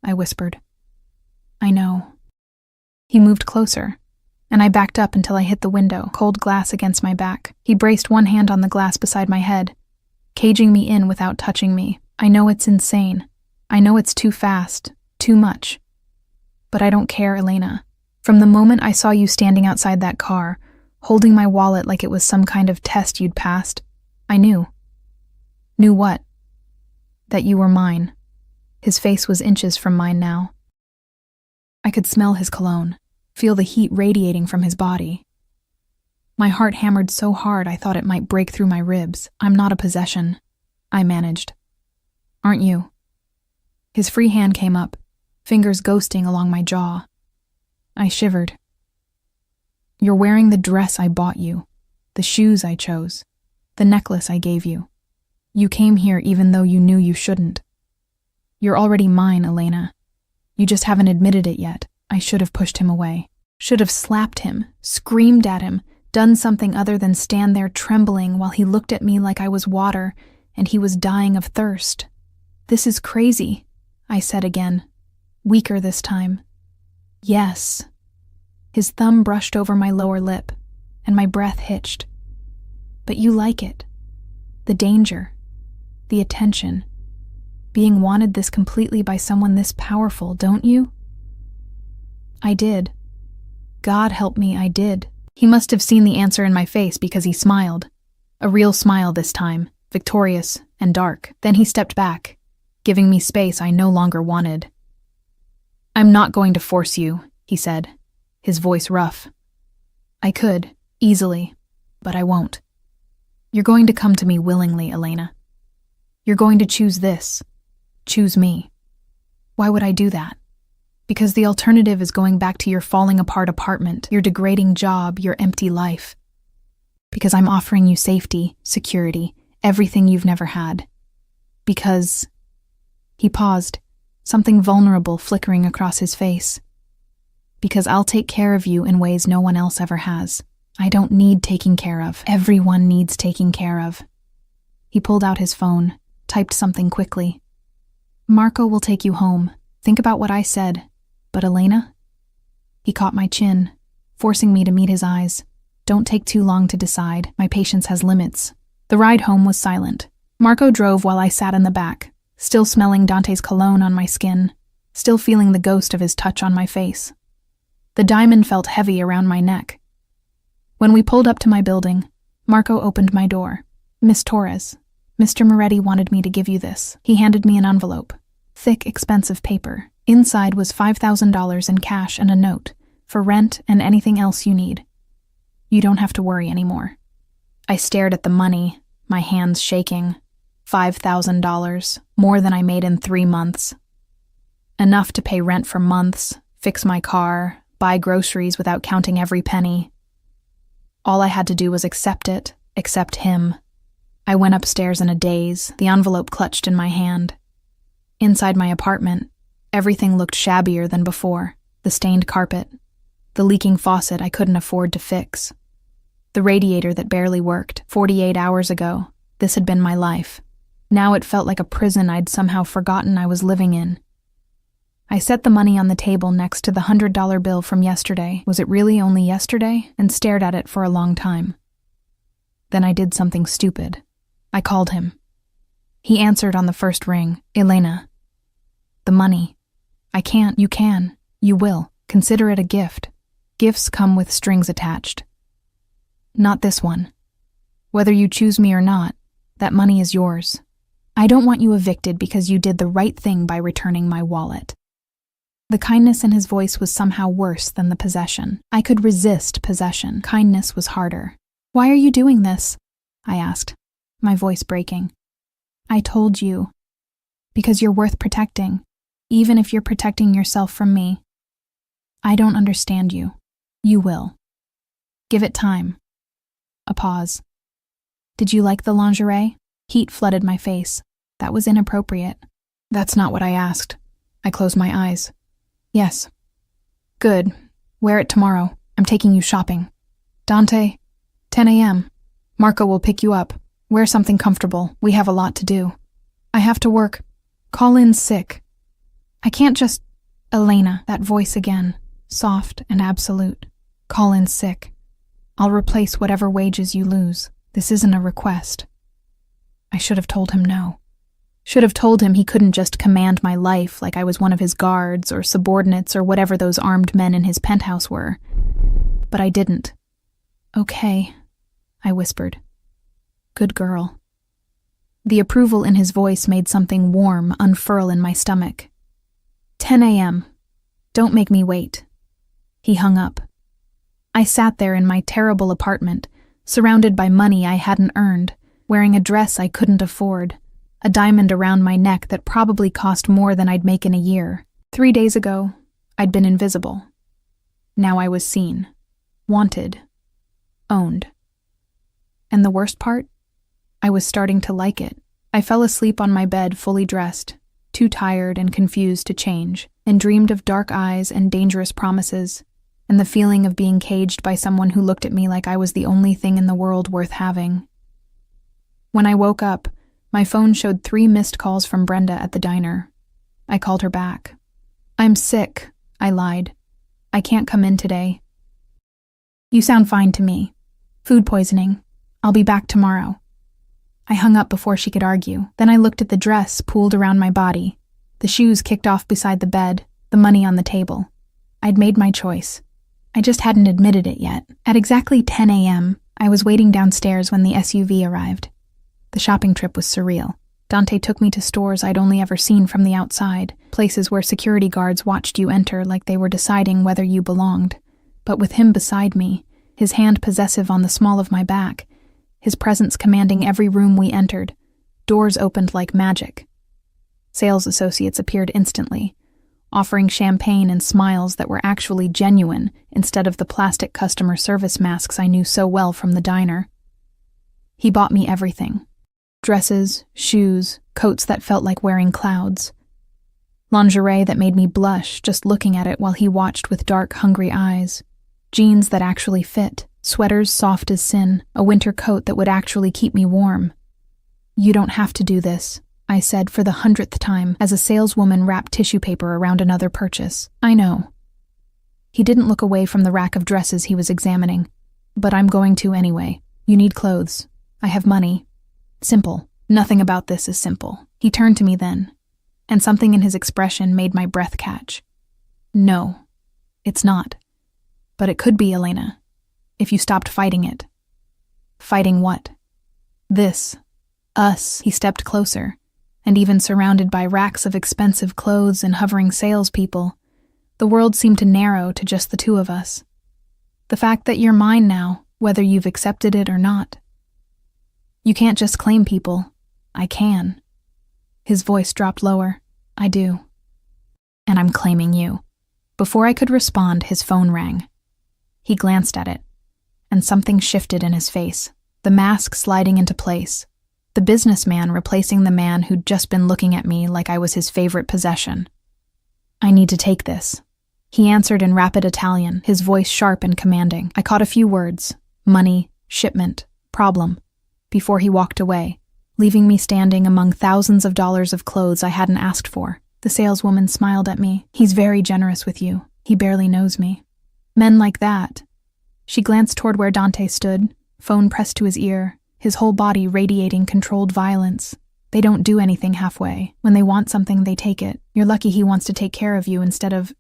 I whispered. "I know." He moved closer, and I backed up until I hit the window, cold glass against my back. He braced one hand on the glass beside my head, caging me in without touching me. "I know it's insane. I know it's too fast, too much. But I don't care, Elena. From the moment I saw you standing outside that car, holding my wallet like it was some kind of test you'd passed, I knew." "Knew what?" "That you were mine." His face was inches from mine now. I could smell his cologne, feel the heat radiating from his body. My heart hammered so hard I thought it might break through my ribs. "I'm not a possession," I managed. "Aren't you?" His free hand came up, fingers ghosting along my jaw. I shivered. "You're wearing the dress I bought you, the shoes I chose, The necklace I gave you. You came here even though you knew you shouldn't. You're already mine, Elena. You just haven't admitted it yet. I should have pushed him away. Should have slapped him, screamed at him, done something other than stand there trembling while he looked at me like I was water and he was dying of thirst. This is crazy, I said again, weaker this time. Yes. His thumb brushed over my lower lip, and my breath hitched. But you like it. The danger. The attention. Being wanted this completely by someone this powerful, don't you? I did. God help me, I did. He must have seen the answer in my face because he smiled. A real smile this time, victorious and dark. Then he stepped back, giving me space I no longer wanted. I'm not going to force you, he said, his voice rough. I could, easily, but I won't. You're going to come to me willingly, Elena. You're going to choose this. Choose me. Why would I do that? Because the alternative is going back to your falling apart apartment, your degrading job, your empty life. Because I'm offering you safety, security, everything you've never had. Because... He paused, something vulnerable flickering across his face. Because I'll take care of you in ways no one else ever has. I don't need taking care of. Everyone needs taking care of. He pulled out his phone, typed something quickly. Marco will take you home. Think about what I said. But Elena? He caught my chin, forcing me to meet his eyes. Don't take too long to decide. My patience has limits. The ride home was silent. Marco drove while I sat in the back, still smelling Dante's cologne on my skin, still feeling the ghost of his touch on my face. The diamond felt heavy around my neck. When we pulled up to my building, Marco opened my door. Miss Torres, Mr. Moretti wanted me to give you this. He handed me an envelope. Thick, expensive paper. Inside was $5,000 in cash and a note, for rent and anything else you need. You don't have to worry anymore. I stared at the money, my hands shaking. $5,000, more than I made in 3 months. Enough to pay rent for months, fix my car, buy groceries without counting every penny. All I had to do was accept it, accept him. I went upstairs in a daze, the envelope clutched in my hand. Inside my apartment, everything looked shabbier than before. The stained carpet, the leaking faucet I couldn't afford to fix, the radiator that barely worked. 48 hours ago, this had been my life. Now it felt like a prison I'd somehow forgotten I was living in. I set the money on the table next to the $100 bill from yesterday. Was it really only yesterday? And stared at it for a long time. Then I did something stupid. I called him. He answered on the first ring. Elena. The money. I can't. You can. You will. Consider it a gift. Gifts come with strings attached. Not this one. Whether you choose me or not, that money is yours. I don't want you evicted because you did the right thing by returning my wallet. The kindness in his voice was somehow worse than the possession. I could resist possession. Kindness was harder. Why are you doing this? I asked, my voice breaking. I told you. Because you're worth protecting, even if you're protecting yourself from me. I don't understand you. You will. Give it time. A pause. Did you like the lingerie? Heat flooded my face. That was inappropriate. That's not what I asked. I closed my eyes. Yes. Good. Wear it tomorrow. I'm taking you shopping. Dante, 10 a.m. Marco will pick you up. Wear something comfortable. We have a lot to do. I have to work. Call in sick. I can't just... Elena, that voice again. Soft and absolute. Call in sick. I'll replace whatever wages you lose. This isn't a request. I should have told him no. Should have told him he couldn't just command my life like I was one of his guards or subordinates or whatever those armed men in his penthouse were. But I didn't. Okay, I whispered. Good girl. The approval in his voice made something warm unfurl in my stomach. 10 a.m. Don't make me wait. He hung up. I sat there in my terrible apartment, surrounded by money I hadn't earned, wearing a dress I couldn't afford, a diamond around my neck that probably cost more than I'd make in a year. 3 days ago, I'd been invisible. Now I was seen, wanted, owned. And the worst part? I was starting to like it. I fell asleep on my bed fully dressed, too tired and confused to change, and dreamed of dark eyes and dangerous promises, and the feeling of being caged by someone who looked at me like I was the only thing in the world worth having. When I woke up, my phone showed 3 missed calls from Brenda at the diner. I called her back. "I'm sick," I lied. "I can't come in today." "You sound fine to me. Food poisoning. I'll be back tomorrow." I hung up before she could argue. Then I looked at the dress pooled around my body, the shoes kicked off beside the bed, the money on the table. I'd made my choice. I just hadn't admitted it yet. At exactly 10 a.m., I was waiting downstairs when the SUV arrived. The shopping trip was surreal. Dante took me to stores I'd only ever seen from the outside, places where security guards watched you enter like they were deciding whether you belonged. But with him beside me, his hand possessive on the small of my back, his presence commanding every room we entered, doors opened like magic. Sales associates appeared instantly, offering champagne and smiles that were actually genuine instead of the plastic customer service masks I knew so well from the diner. He bought me everything. Dresses, shoes, coats that felt like wearing clouds. Lingerie that made me blush just looking at it while he watched with dark, hungry eyes. Jeans that actually fit, sweaters soft as sin, a winter coat that would actually keep me warm. "You don't have to do this," I said for the 100th time as a saleswoman wrapped tissue paper around another purchase. "I know." He didn't look away from the rack of dresses he was examining. "But I'm going to anyway. You need clothes. I have money. Simple. Nothing about this is simple." He turned to me then, and something in his expression made my breath catch. "No, it's not. But it could be, Elena, if you stopped fighting it." "Fighting what?" "This. Us." He stepped closer, and even surrounded by racks of expensive clothes and hovering salespeople, the world seemed to narrow to just the 2 of us. "The fact that you're mine now, whether you've accepted it or not. You can't just claim people. I can." His voice dropped lower. "I do. And I'm claiming you." Before I could respond, his phone rang. He glanced at it, and something shifted in his face, the mask sliding into place, the businessman replacing the man who'd just been looking at me like I was his favorite possession. "I need to take this." He answered in rapid Italian, his voice sharp and commanding. I caught a few words: money, shipment, problem, before he walked away, leaving me standing among thousands of dollars of clothes I hadn't asked for. The saleswoman smiled at me. "He's very generous with you. He barely knows me. Men like that." She glanced toward where Dante stood, phone pressed to his ear, his whole body radiating controlled violence. "They don't do anything halfway. When they want something, they take it. You're lucky he wants to take care of you instead of—"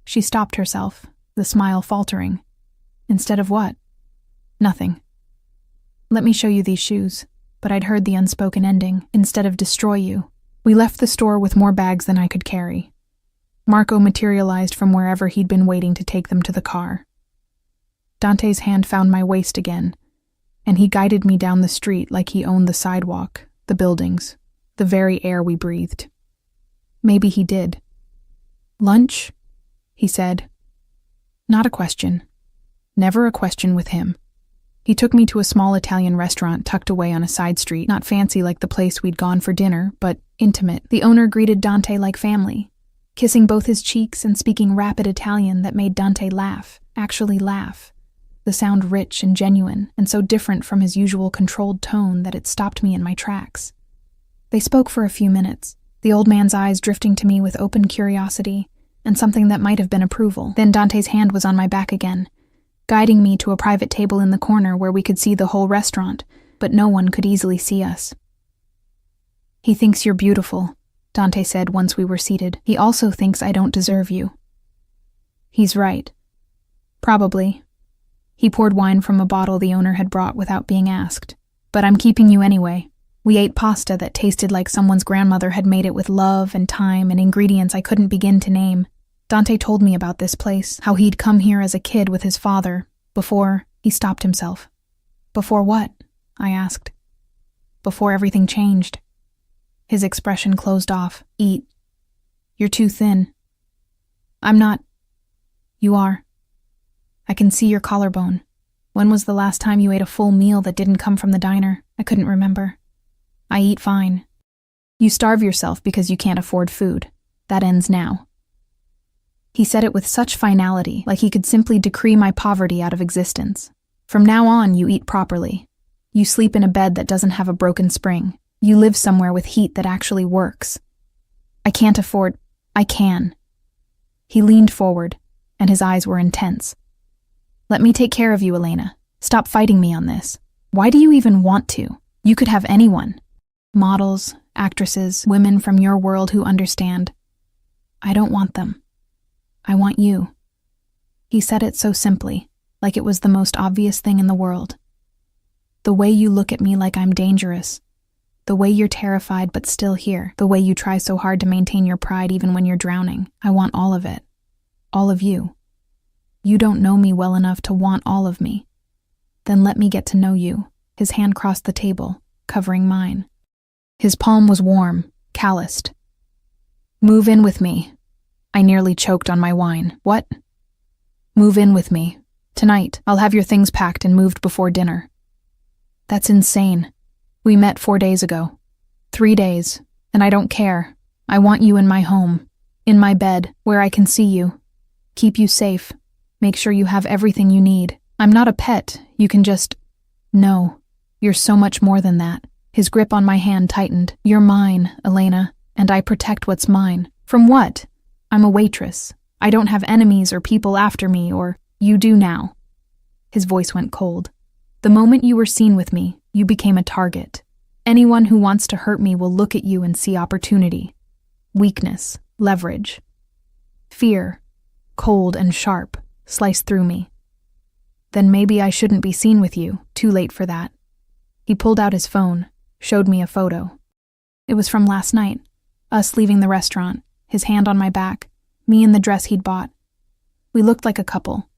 She stopped herself, the smile faltering. "Instead of what?" "Nothing. Let me show you these shoes." But I'd heard the unspoken ending. "Instead of destroy you." We left the store with more bags than I could carry. Marco materialized from wherever he'd been waiting to take them to the car. Dante's hand found my waist again, and he guided me down the street like he owned the sidewalk, the buildings, the very air we breathed. Maybe he did. "Lunch?" he said. Not a question. Never a question with him. He took me to a small Italian restaurant tucked away on a side street, not fancy like the place we'd gone for dinner, but intimate. The owner greeted Dante like family, kissing both his cheeks and speaking rapid Italian that made Dante laugh, actually laugh. The sound rich and genuine, and so different from his usual controlled tone that it stopped me in my tracks. They spoke for a few minutes, the old man's eyes drifting to me with open curiosity, and something that might have been approval. Then Dante's hand was on my back again, guiding me to a private table in the corner where we could see the whole restaurant, but no one could easily see us. "He thinks you're beautiful," Dante said once we were seated. "He also thinks I don't deserve you." "He's right. Probably." He poured wine from a bottle the owner had brought without being asked. "But I'm keeping you anyway." We ate pasta that tasted like someone's grandmother had made it with love and time and ingredients I couldn't begin to name. Dante told me about this place, how he'd come here as a kid with his father, before he stopped himself. "Before what?" I asked. "Before everything changed." His expression closed off. "Eat. You're too thin." "I'm not." "You are. I can see your collarbone. When was the last time you ate a full meal that didn't come from the diner?" I couldn't remember. I eat fine. You starve yourself because you can't afford food. That ends now. He said it with such finality, like he could simply decree my poverty out of existence. From now on, you eat properly. You sleep in a bed that doesn't have a broken spring. You live somewhere with heat that actually works. I can't afford... I can. He leaned forward, and his eyes were intense. Let me take care of you, Elena. Stop fighting me on this. Why do you even want to? You could have anyone. Models, actresses, women from your world who understand. I don't want them. I want you. He said it so simply, like it was the most obvious thing in the world. The way you look at me like I'm dangerous. The way you're terrified but still here. The way you try so hard to maintain your pride even when you're drowning. I want all of it. All of you. You don't know me well enough to want all of me. Then let me get to know you. His hand crossed the table, covering mine. His palm was warm, calloused. Move in with me. I nearly choked on my wine. What? Move in with me. Tonight, I'll have your things packed and moved before dinner. That's insane. We met 4 days ago. 3 days, and I don't care. I want you in my home, in my bed, where I can see you. Keep you safe. Make sure you have everything you need. I'm not a pet. You can just... No, you're so much more than that. His grip on my hand tightened. You're mine, Elena, and I protect what's mine. From what? I'm a waitress. I don't have enemies or people after me, or you do now. His voice went cold. The moment you were seen with me, you became a target. Anyone who wants to hurt me will look at you and see opportunity. Weakness, leverage. Fear, cold and sharp, sliced through me. Then maybe I shouldn't be seen with you. Too late for that. He pulled out his phone, showed me a photo. It was from last night. Us leaving the restaurant, his hand on my back, me in the dress he'd bought. We looked like a couple.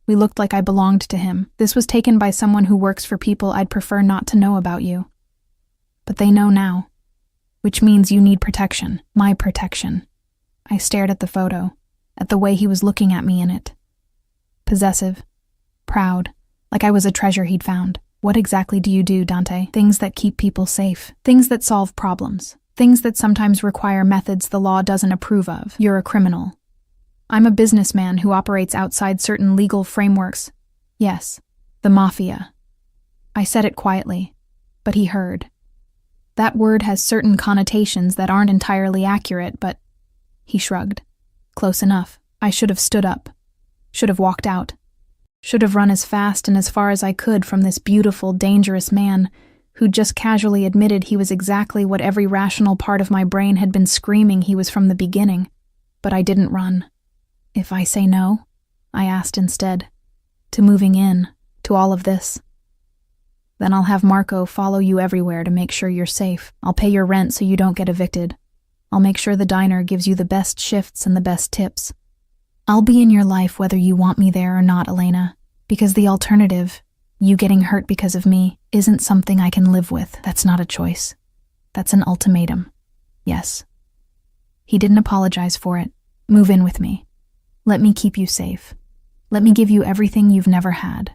We looked like I belonged to him. This was taken by someone who works for people I'd prefer not to know about you. But they know now. Which means you need protection. My protection. I stared at the photo, at the way he was looking at me in it. Possessive. Proud. Like I was a treasure he'd found. What exactly do you do, Dante? Things that keep people safe. Things that solve problems. Things that sometimes require methods the law doesn't approve of. You're a criminal. I'm a businessman who operates outside certain legal frameworks. Yes, the Mafia. I said it quietly, but he heard. That word has certain connotations that aren't entirely accurate, but... He shrugged. Close enough. I should have stood up. Should have walked out. Should have run as fast and as far as I could from this beautiful, dangerous man who just casually admitted he was exactly what every rational part of my brain had been screaming he was from the beginning. But I didn't run. If I say no, I asked instead, to moving in, to all of this, then I'll have Marco follow you everywhere to make sure you're safe. I'll pay your rent so you don't get evicted. I'll make sure the diner gives you the best shifts and the best tips. I'll be in your life whether you want me there or not, Elena, because the alternative, you getting hurt because of me, isn't something I can live with. That's not a choice. That's an ultimatum. Yes. He didn't apologize for it. Move in with me. Let me keep you safe. Let me give you everything you've never had.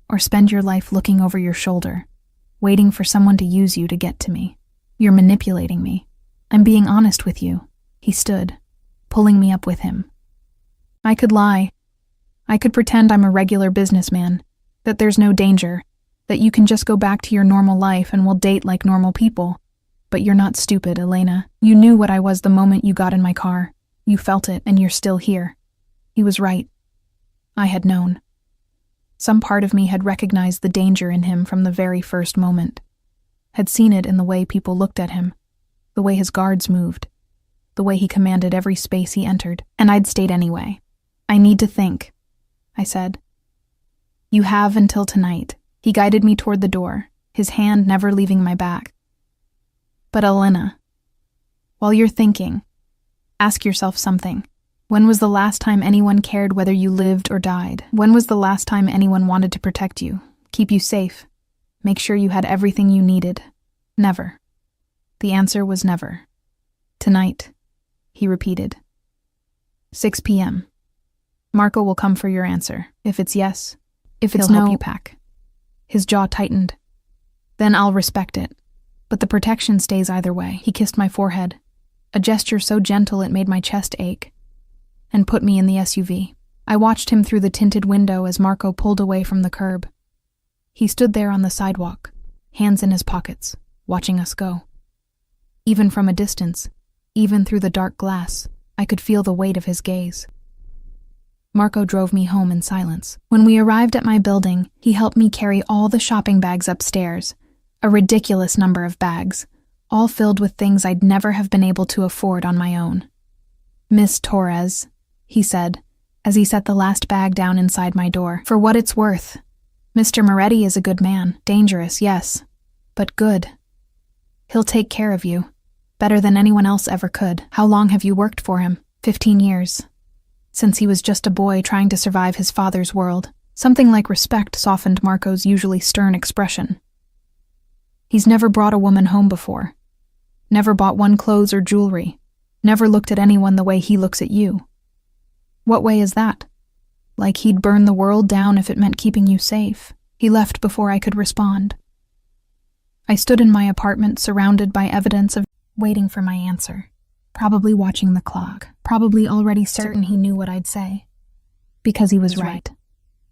Or spend your life looking over your shoulder, waiting for someone to use you to get to me. You're manipulating me. I'm being honest with you. He stood, pulling me up with him. I could lie. I could pretend I'm a regular businessman, that there's no danger, that you can just go back to your normal life and we'll date like normal people. But you're not stupid, Elena. You knew what I was the moment you got in my car. You felt it, and you're still here. He was right. I had known. Some part of me had recognized the danger in him from the very first moment. Had seen it in the way people looked at him, the way his guards moved, the way he commanded every space he entered, and I'd stayed anyway. I need to think, I said. You have until tonight. He guided me toward the door, his hand never leaving my back. But Elena, while you're thinking, ask yourself something. When was the last time anyone cared whether you lived or died? When was the last time anyone wanted to protect you, keep you safe, make sure you had everything you needed? Never. The answer was never. Tonight, he repeated. 6 p.m. Marco will come for your answer. If it's yes, if it's no, help you pack. His jaw tightened. Then I'll respect it. But the protection stays either way. He kissed my forehead, a gesture so gentle it made my chest ache, and put me in the SUV. I watched him through the tinted window as Marco pulled away from the curb. He stood there on the sidewalk, hands in his pockets, watching us go. Even from a distance, even through the dark glass, I could feel the weight of his gaze. Marco drove me home in silence. When we arrived at my building, he helped me carry all the shopping bags upstairs, a ridiculous number of bags, all filled with things I'd never have been able to afford on my own. "Miss Torres," he said, as he set the last bag down inside my door. "For what it's worth, Mr. Moretti is a good man. Dangerous, yes, but good. He'll take care of you, better than anyone else ever could. How long have you worked for him?" 15 years. Since he was just a boy trying to survive his father's world. Something like respect softened Marco's usually stern expression. He's never brought a woman home before. Never bought one clothes or jewelry. Never looked at anyone the way he looks at you. What way is that? Like he'd burn the world down if it meant keeping you safe. He left before I could respond. I stood in my apartment surrounded by evidence of waiting for my answer. Probably watching the clock. Probably already certain he knew what I'd say. Because he was right.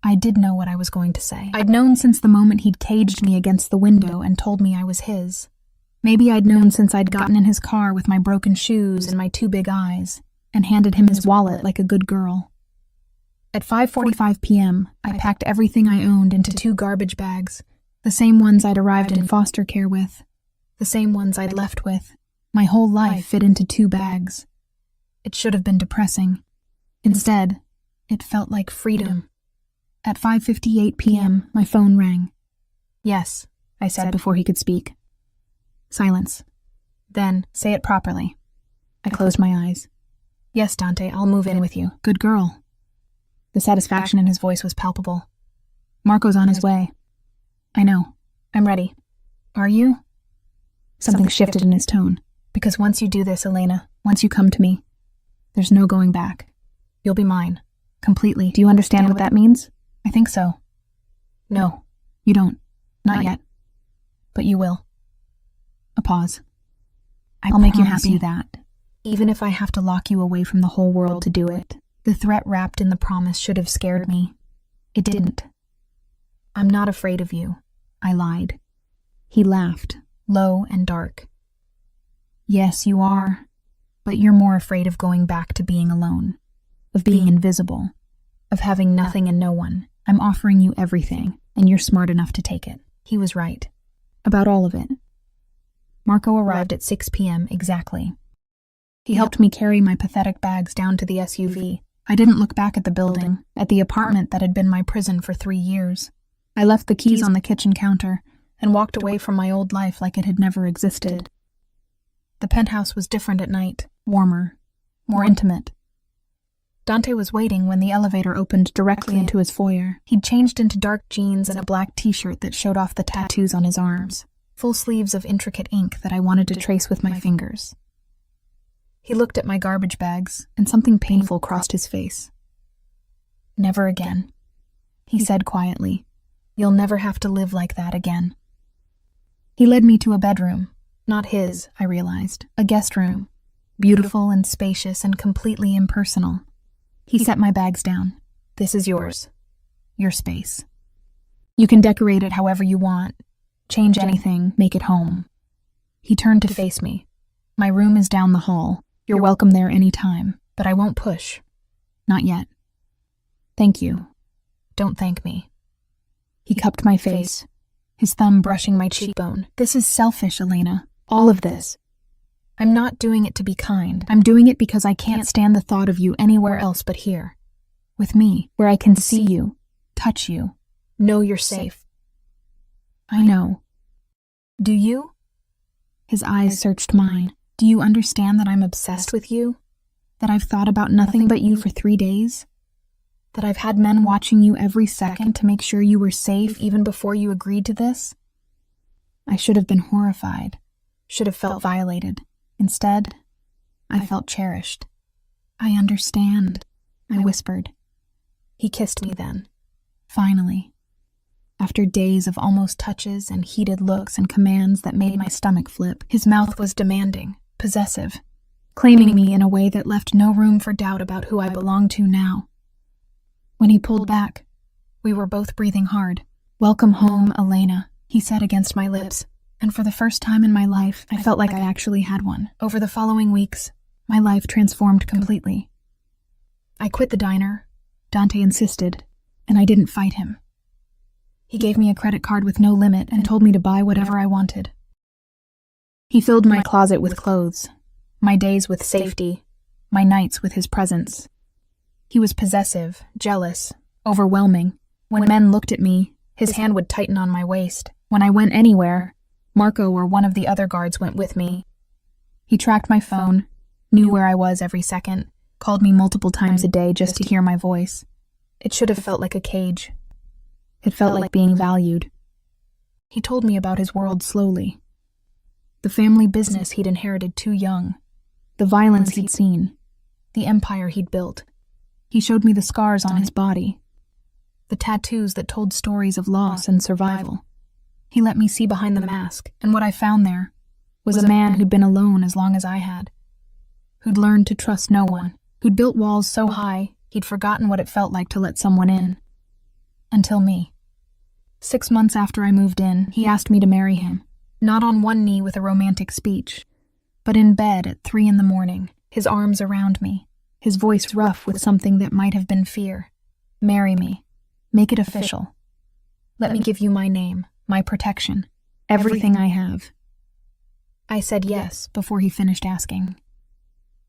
I did know what I was going to say. I'd known since the moment he'd caged me against the window and told me I was his. Maybe I'd known since I'd gotten in his car with my broken shoes and my two big eyes, and handed him his wallet like a good girl. At 5:45 p.m., I packed everything I owned into 2 garbage bags, the same ones I'd arrived in foster care with, the same ones I'd left with. My whole life fit into 2 bags. It should have been depressing. Instead, it felt like freedom. At 5:58 p.m., my phone rang. "Yes," I said before he could speak. Silence. Then, "Say it properly." I closed my eyes. "Yes, Dante, I'll move in with you. Good girl." The satisfaction in his voice was palpable. "Marco's on his way." "I know. I'm ready." "Are you?" Something shifted in his tone. "Because once you do this, Elena, once you come to me, there's no going back. You'll be mine. Completely. Do you understand what that means?" "I think so." "No, you don't. Not yet. But you will." A pause. "I'll make you happy that, even if I have to lock you away from the whole world to do it." The threat wrapped in the promise should have scared me. It didn't. "I'm not afraid of you," I lied. He laughed, low and dark. "Yes, you are. But you're more afraid of going back to being alone, of being invisible, of having nothing and no one. I'm offering you everything, and you're smart enough to take it." He was right. About all of it. Marco arrived at 6 p.m. exactly. He helped me carry my pathetic bags down to the SUV. I didn't look back at the building, at the apartment that had been my prison for 3 years. I left the keys on the kitchen counter and walked away from my old life like it had never existed. The penthouse was different at night, warmer, more intimate. Dante was waiting when the elevator opened directly into his foyer. He'd changed into dark jeans and a black t-shirt that showed off the tattoos on his arms, full sleeves of intricate ink that I wanted to trace with my fingers. He looked at my garbage bags, and something painful crossed his face. "Never again," he said quietly. "You'll never have to live like that again." He led me to a bedroom. Not his, I realized. A guest room. Beautiful and spacious and completely impersonal. He set my bags down. "This is yours. Your space. You can decorate it however you want. Change anything, make it home." He turned to face me. "My room is down the hall. You're welcome there any time, but I won't push. Not yet." "Thank you. Don't thank me." He cupped my face, his thumb brushing my cheekbone. "This is selfish, Elena. All of this. I'm not doing it to be kind. I'm doing it because I can't stand the thought of you anywhere else but here. With me, where I can see you, touch you, know you're safe." "I know." "Do you?" His eyes searched mine. "Do you understand that I'm obsessed with you? That I've thought about nothing but you for 3 days? That I've had men watching you every second to make sure you were safe even before you agreed to this?" I should have been horrified, should have felt violated. Instead, I felt cherished. "I understand," I whispered. He kissed me then. Finally. After days of almost touches and heated looks and commands that made my stomach flip, his mouth was demanding, possessive, claiming me in a way that left no room for doubt about who I belonged to now. When he pulled back, we were both breathing hard. "Welcome home, Elena," he said against my lips, and for the first time in my life, I felt like I actually had one. Over the following weeks, my life transformed completely. I quit the diner, Dante insisted, and I didn't fight him. He gave me a credit card with no limit and told me to buy whatever I wanted. He filled my closet with clothes, my days with safety, my nights with his presence. He was possessive, jealous, overwhelming. When men looked at me, his hand would tighten on my waist. When I went anywhere, Marco or one of the other guards went with me. He tracked my phone, knew where I was every second, called me multiple times a day just to hear my voice. It should have felt like a cage. It felt like being valued. He told me about his world slowly. The family business he'd inherited too young. The violence he'd seen. The empire he'd built. He showed me the scars on his body. The tattoos that told stories of loss and survival. He let me see behind the mask, and what I found there was a man who'd been alone as long as I had. Who'd learned to trust no one. Who'd built walls so high, he'd forgotten what it felt like to let someone in. Until me. 6 months after I moved in, he asked me to marry him. Not on one knee with a romantic speech, but in bed at 3 a.m, his arms around me, his voice rough with something that might have been fear. "Marry me. Make it official. Let me give you my name, my protection, everything I have." I said yes before he finished asking.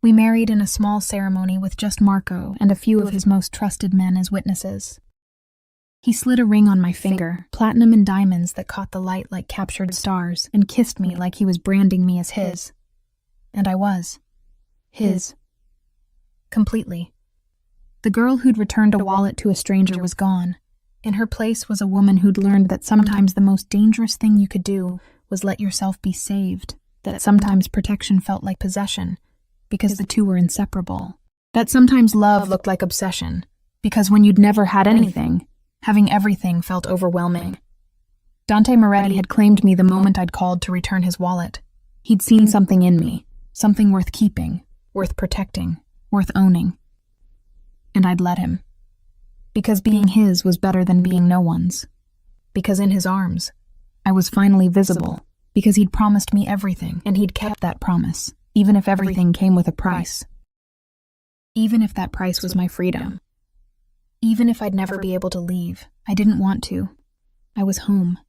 We married in a small ceremony with just Marco and a few of his most trusted men as witnesses. He slid a ring on my finger, platinum and diamonds that caught the light like captured stars, and kissed me like he was branding me as his. And I was. His. Completely. The girl who'd returned a wallet to a stranger was gone. In her place was a woman who'd learned that sometimes the most dangerous thing you could do was let yourself be saved, that sometimes protection felt like possession, because the two were inseparable. That sometimes love looked like obsession, because when you'd never had anything, having everything felt overwhelming. Dante Moretti had claimed me the moment I'd called to return his wallet. He'd seen something in me, something worth keeping, worth protecting, worth owning. And I'd let him. Because being his was better than being no one's. Because in his arms, I was finally visible. Because he'd promised me everything, and he'd kept that promise, even if everything came with a price. Even if that price was my freedom. Even if I'd never be able to leave, I didn't want to. I was home.